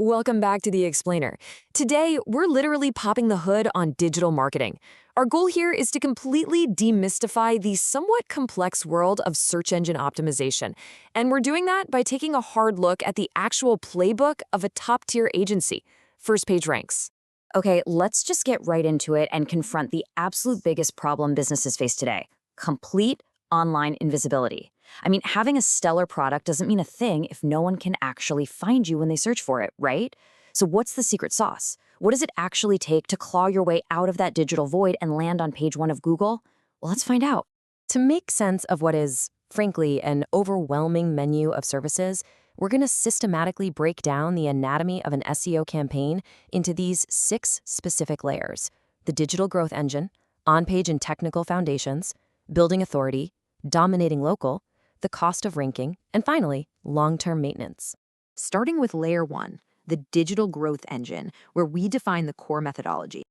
Welcome back to The Explainer. Today, we're literally popping the hood on digital marketing. Our goal here is to completely demystify the somewhat complex world of search engine optimization. And we're doing that by taking a hard look at the actual playbook of a top-tier agency, FirstPageRanks. Okay, let's just get right into it and confront the absolute biggest problem businesses face today: complete online invisibility. I mean, having a stellar product doesn't mean a thing if no one can actually find you when they search for it, right? So what's the secret sauce? What does it actually take to claw your way out of that digital void and land on page one of Google? Well, let's find out. To make sense of what is, frankly, an overwhelming menu of services, we're going to systematically break down the anatomy of an SEO campaign into these 6 specific layers: the digital growth engine, on-page and technical foundations, building authority, dominating local, the cost of ranking, and finally, long-term maintenance. Starting with layer 1, the digital growth engine, where we define the core methodology.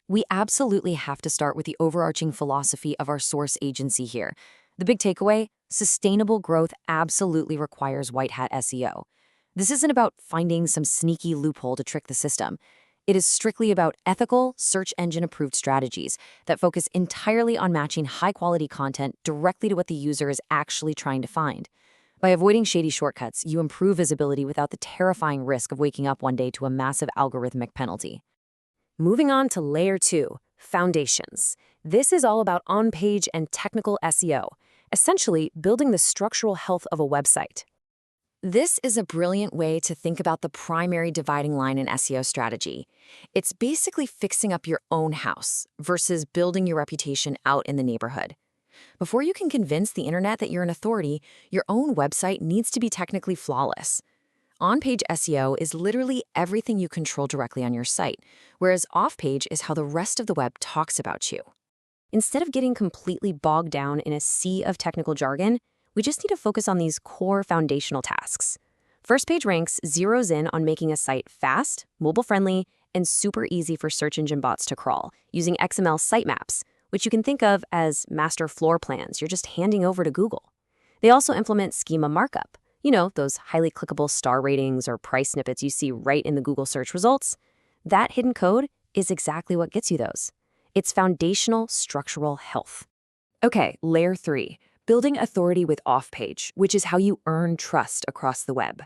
We absolutely have to start with the overarching philosophy of our source agency here. The big takeaway: sustainable growth absolutely requires white hat SEO. This isn't about finding some sneaky loophole to trick the system. It is strictly about ethical, search engine approved strategies that focus entirely on matching high quality content directly to what the user is actually trying to find. By avoiding shady shortcuts, you improve visibility without the terrifying risk of waking up one day to a massive algorithmic penalty. Moving on to layer 2, foundations. This is all about on-page and technical SEO, essentially building the structural health of a website. This is a brilliant way to think about the primary dividing line in SEO strategy. It's basically fixing up your own house versus building your reputation out in the neighborhood. Before you can convince the internet that you're an authority, your own website needs to be technically flawless. On-page SEO is literally everything you control directly on your site, whereas off-page is how the rest of the web talks about you. Instead of getting completely bogged down in a sea of technical jargon, we just need to focus on these core foundational tasks. FirstPageRanks zeroes in on making a site fast, mobile-friendly, and super easy for search engine bots to crawl using XML sitemaps, which you can think of as master floor plans you're just handing over to Google. They also implement schema markup. You know, those highly clickable star ratings or price snippets you see right in the Google search results. That hidden code is exactly what gets you those. It's foundational structural health. Okay, layer 3. Building authority with off-page, which is how you earn trust across the web.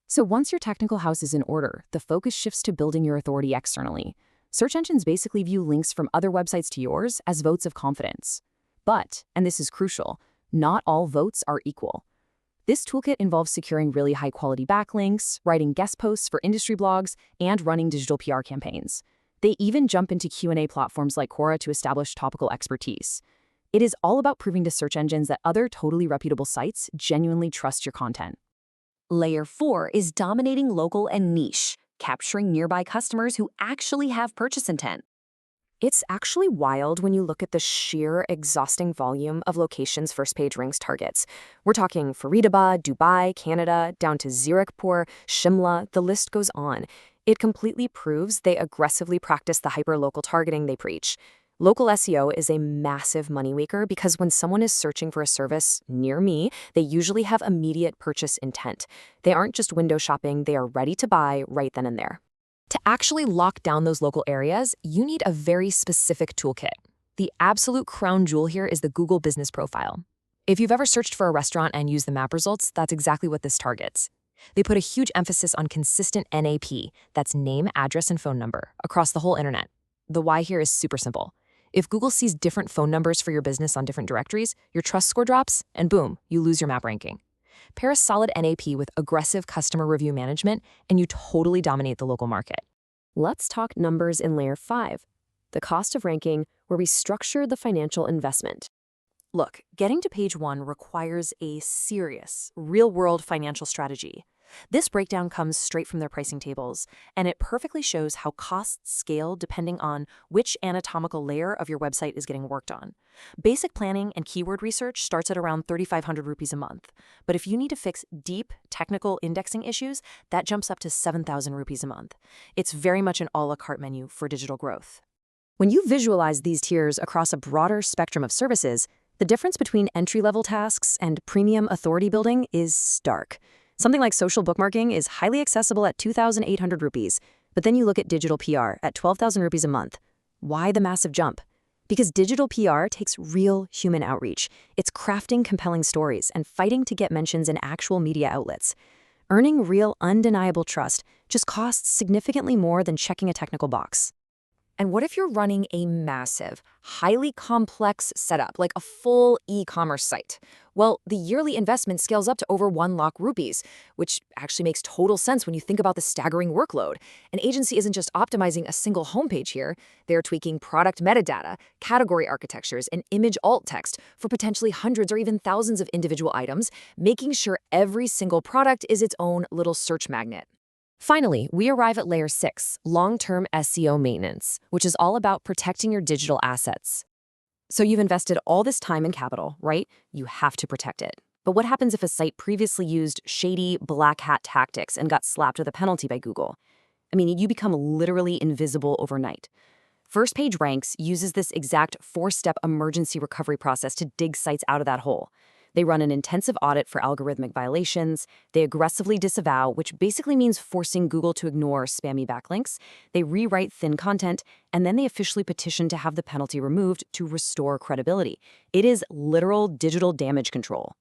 So once your technical house is in order, the focus shifts to building your authority externally. Search engines basically view links from other websites to yours as votes of confidence. But, and this is crucial, not all votes are equal. This toolkit involves securing really high-quality backlinks, writing guest posts for industry blogs, and running digital PR campaigns. They even jump into Q&A platforms like Quora to establish topical expertise. It is all about proving to search engines that other totally reputable sites genuinely trust your content. Layer 4 is dominating local and niche, capturing nearby customers who actually have purchase intent. It's actually wild when you look at the sheer, exhausting volume of locations FirstPageRanks targets. We're talking Faridabad, Dubai, Canada, down to Zirichpur, Shimla, the list goes on. It completely proves they aggressively practice the hyper-local targeting they preach. Local SEO is a massive moneymaker because when someone is searching for a service near me, they usually have immediate purchase intent. They aren't just window shopping, they are ready to buy right then and there. To actually lock down those local areas, you need a very specific toolkit. The absolute crown jewel here is the Google Business Profile. If you've ever searched for a restaurant and used the map results, that's exactly what this targets. They put a huge emphasis on consistent NAP, that's name, address, and phone number, across the whole internet. The why here is super simple. If Google sees different phone numbers for your business on different directories, your trust score drops, and boom, you lose your map ranking. Pair a solid NAP with aggressive customer review management, and you totally dominate the local market. Let's talk numbers in layer 5, the cost of ranking, where we structure the financial investment. Look, getting to page 1 requires a serious, real-world financial strategy. This breakdown comes straight from their pricing tables, and it perfectly shows how costs scale depending on which anatomical layer of your website is getting worked on. Basic planning and keyword research starts at around 3,500 rupees a month, but if you need to fix deep technical indexing issues, that jumps up to 7,000 rupees a month. It's very much an a la carte menu for digital growth. When you visualize these tiers across a broader spectrum of services, the difference between entry-level tasks and premium authority building is stark. Something like social bookmarking is highly accessible at 2,800 rupees, but then you look at digital PR at 12,000 rupees a month. Why the massive jump? Because digital PR takes real human outreach. It's crafting compelling stories and fighting to get mentions in actual media outlets. Earning real, undeniable trust just costs significantly more than checking a technical box. And what if you're running a massive, highly complex setup, like a full e-commerce site? Well, the yearly investment scales up to over 1 lakh rupees, which actually makes total sense when you think about the staggering workload. An agency isn't just optimizing a single homepage here. They're tweaking product metadata, category architectures, and image alt text for potentially hundreds or even thousands of individual items, making sure every single product is its own little search magnet. Finally, we arrive at layer 6, long-term SEO maintenance, which is all about protecting your digital assets. So you've invested all this time and capital, right? You have to protect it. But what happens if a site previously used shady black hat tactics and got slapped with a penalty by Google? I mean, you become literally invisible overnight. FirstPageRanks uses this exact 4-step emergency recovery process to dig sites out of that hole. They run an intensive audit for algorithmic violations. They aggressively disavow, which basically means forcing Google to ignore spammy backlinks. They rewrite thin content, and then they officially petition to have the penalty removed to restore credibility. It is literal digital damage control.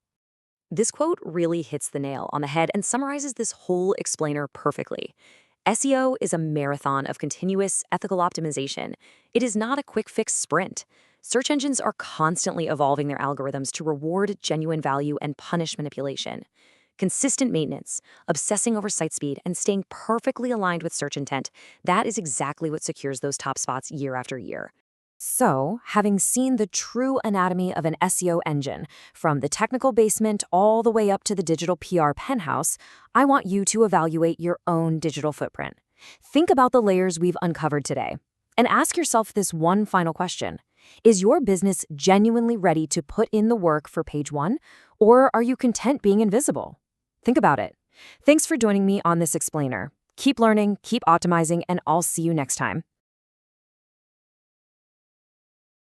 This quote really hits the nail on the head and summarizes this whole explainer perfectly. SEO is a marathon of continuous ethical optimization. It is not a quick fix sprint. Search engines are constantly evolving their algorithms to reward genuine value and punish manipulation. Consistent maintenance, obsessing over site speed, and staying perfectly aligned with search intent, that is exactly what secures those top spots year after year. So, having seen the true anatomy of an SEO engine, from the technical basement all the way up to the digital PR penthouse, I want you to evaluate your own digital footprint. Think about the layers we've uncovered today, and ask yourself this one final question. Is your business genuinely ready to put in the work for page 1, or are you content being invisible? Think about it. Thanks for joining me on this explainer. Keep learning, keep optimizing, and I'll see you next time.